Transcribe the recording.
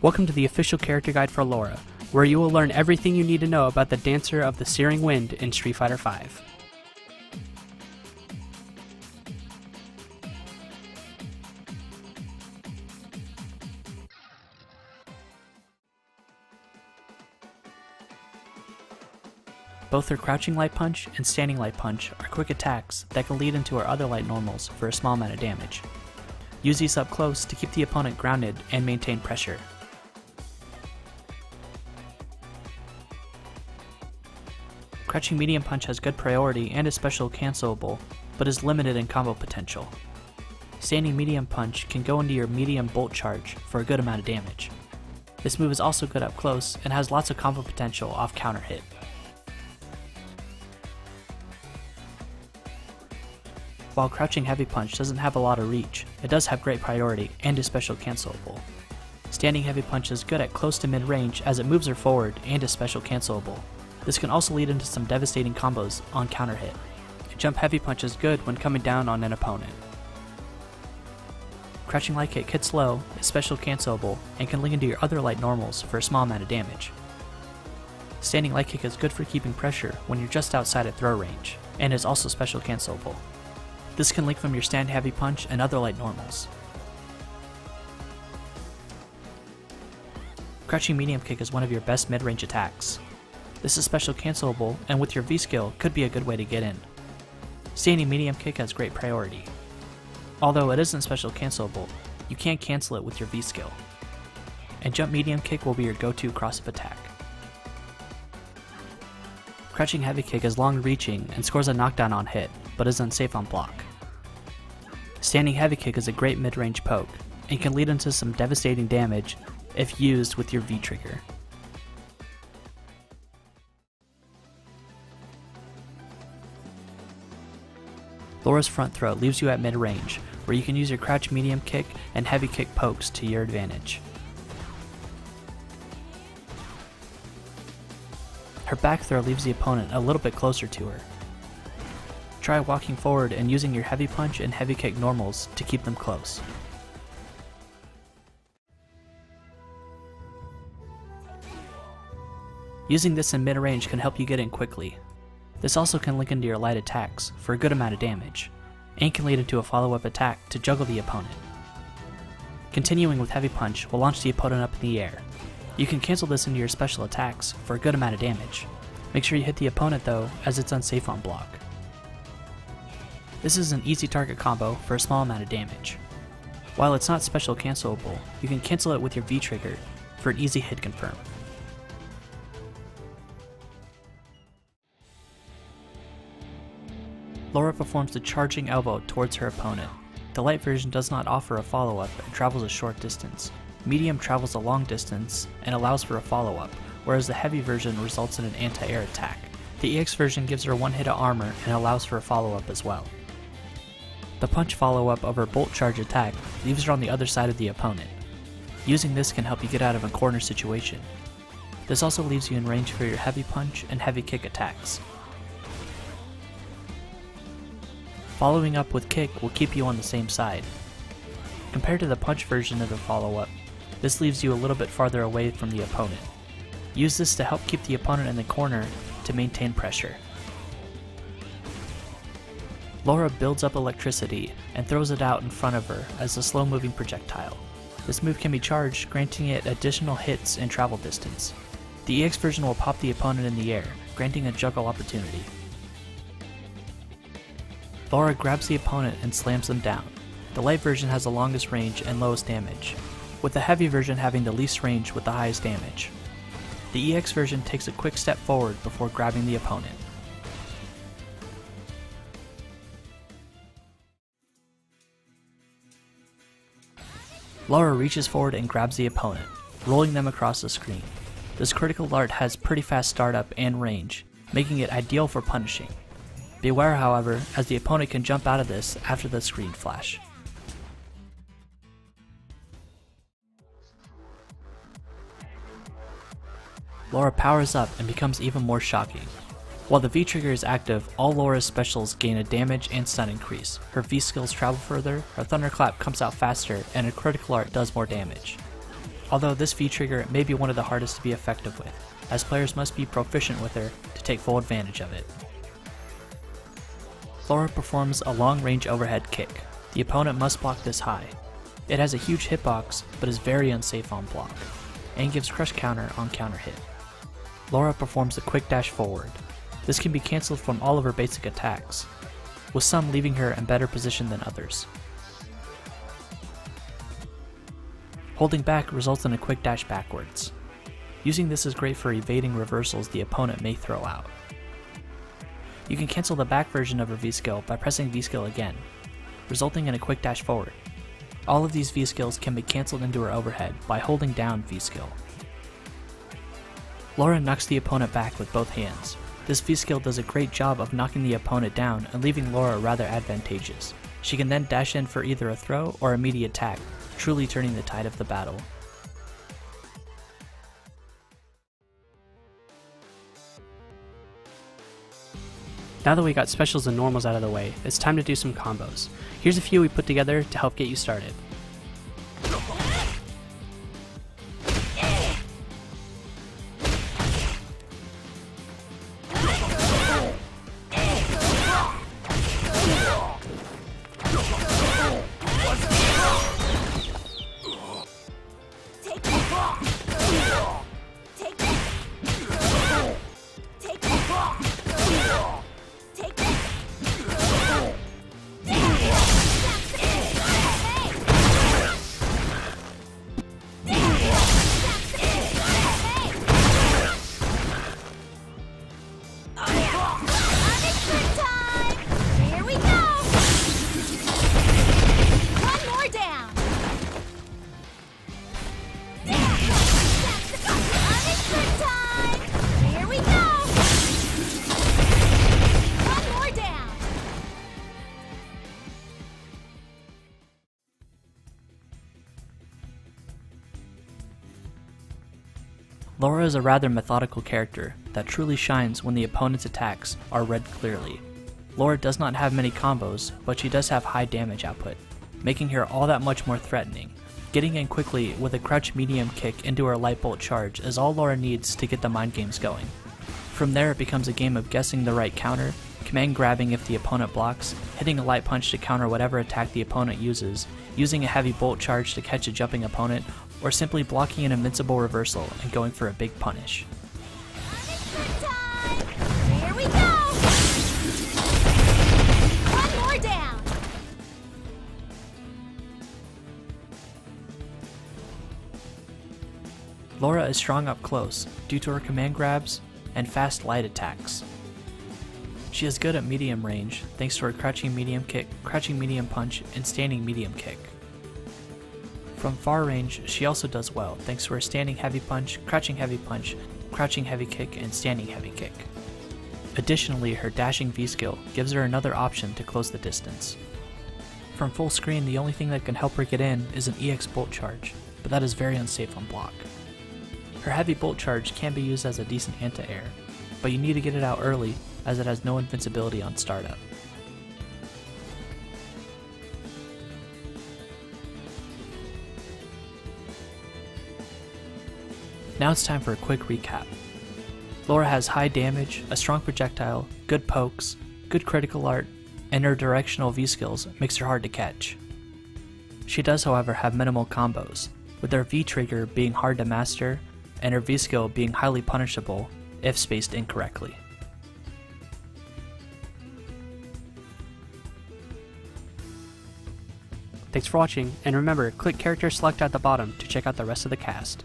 Welcome to the official character guide for Laura, where you will learn everything you need to know about the Dancer of the Searing Wind in Street Fighter V. Both her Crouching Light Punch and Standing Light Punch are quick attacks that can lead into her other light normals for a small amount of damage. Use these up close to keep the opponent grounded and maintain pressure. Crouching Medium Punch has good priority and is special cancelable, but is limited in combo potential. Standing Medium Punch can go into your medium bolt charge for a good amount of damage. This move is also good up close and has lots of combo potential off counter hit. While Crouching Heavy Punch doesn't have a lot of reach, it does have great priority and is special cancelable. Standing Heavy Punch is good at close to mid range as it moves her forward and is special cancelable. This can also lead into some devastating combos on counter hit. Jump Heavy Punch is good when coming down on an opponent. Crouching Light Kick hits low, is special cancelable, and can link into your other light normals for a small amount of damage. Standing Light Kick is good for keeping pressure when you're just outside of throw range, and is also special cancelable. This can link from your Stand Heavy Punch and other light normals. Crouching Medium Kick is one of your best mid-range attacks. This is special cancelable, and with your V-skill could be a good way to get in. Standing Medium Kick has great priority. Although it isn't special cancelable, you can cancel it with your V-skill. And Jump Medium Kick will be your go-to cross-up attack. Crouching Heavy Kick is long-reaching and scores a knockdown on hit, but is unsafe on block. Standing Heavy Kick is a great mid-range poke, and can lead into some devastating damage if used with your V-trigger. Laura's front throw leaves you at mid-range, where you can use your Crouch Medium Kick and Heavy Kick pokes to your advantage. Her back throw leaves the opponent a little bit closer to her. Try walking forward and using your Heavy Punch and Heavy Kick normals to keep them close. Using this in mid-range can help you get in quickly. This also can link into your light attacks for a good amount of damage, and can lead into a follow-up attack to juggle the opponent. Continuing with Heavy Punch will launch the opponent up in the air. You can cancel this into your special attacks for a good amount of damage. Make sure you hit the opponent though, as it's unsafe on block. This is an easy target combo for a small amount of damage. While it's not special cancelable, you can cancel it with your V-trigger for an easy hit confirm. Laura performs the charging elbow towards her opponent. The light version does not offer a follow-up and travels a short distance. Medium travels a long distance and allows for a follow-up, whereas the heavy version results in an anti-air attack. The EX version gives her one hit of armor and allows for a follow-up as well. The punch follow-up of her bolt charge attack leaves her on the other side of the opponent. Using this can help you get out of a corner situation. This also leaves you in range for your Heavy Punch and Heavy Kick attacks. Following up with Kick will keep you on the same side. Compared to the punch version of the follow-up, this leaves you a little bit farther away from the opponent. Use this to help keep the opponent in the corner to maintain pressure. Laura builds up electricity and throws it out in front of her as a slow-moving projectile. This move can be charged, granting it additional hits and travel distance. The EX version will pop the opponent in the air, granting a juggle opportunity. Laura grabs the opponent and slams them down. The light version has the longest range and lowest damage, with the heavy version having the least range with the highest damage. The EX version takes a quick step forward before grabbing the opponent. Laura reaches forward and grabs the opponent, rolling them across the screen. This critical art has pretty fast startup and range, making it ideal for punishing. Beware, however, as the opponent can jump out of this after the screen flash. Laura powers up and becomes even more shocking. While the V-trigger is active, all Laura's specials gain a damage and stun increase. Her V-skills travel further, her thunderclap comes out faster, and her critical art does more damage. although this V-trigger may be one of the hardest to be effective with, as players must be proficient with her to take full advantage of it. Laura performs a long-range overhead kick. The opponent must block this high. It has a huge hitbox, but is very unsafe on block, and gives crush counter on counter hit. Laura performs a quick dash forward. This can be cancelled from all of her basic attacks, with some leaving her in better position than others. Holding back results in a quick dash backwards. Using this is great for evading reversals the opponent may throw out. You can cancel the back version of her V-skill by pressing V-skill again, resulting in a quick dash forward. All of these V-skills can be cancelled into her overhead by holding down V-skill. Laura knocks the opponent back with both hands. This V-skill does a great job of knocking the opponent down and leaving Laura rather advantageous. She can then dash in for either a throw or immediate attack, truly turning the tide of the battle. Now that we got specials and normals out of the way, it's time to do some combos. Here's a few we put together to help get you started. Laura is a rather methodical character that truly shines when the opponent's attacks are read clearly. Laura does not have many combos, but she does have high damage output, making her all that much more threatening. Getting in quickly with a crouch medium kick into her light bolt charge is all Laura needs to get the mind games going. From there it becomes a game of guessing the right counter, command grabbing if the opponent blocks, hitting a light punch to counter whatever attack the opponent uses, using a heavy bolt charge to catch a jumping opponent, or simply blocking an invincible reversal and going for a big punish. Here we go! One more down! Laura is strong up close due to her command grabs and fast light attacks. She is good at medium range thanks to her crouching medium kick, crouching medium punch, and standing medium kick. From far range, she also does well thanks to her standing heavy punch, crouching heavy kick, and standing heavy kick. Additionally, her dashing V-skill gives her another option to close the distance. From full screen, the only thing that can help her get in is an EX bolt charge, but that is very unsafe on block. Her heavy bolt charge can be used as a decent anti-air, but you need to get it out early as it has no invincibility on startup. Now it's time for a quick recap. Laura has high damage, a strong projectile, good pokes, good critical art, and her directional V-skills makes her hard to catch. She does, however, have minimal combos, with her V-trigger being hard to master and her V-skill being highly punishable if spaced incorrectly. Thanks for watching, and remember, click character select at the bottom to check out the rest of the cast.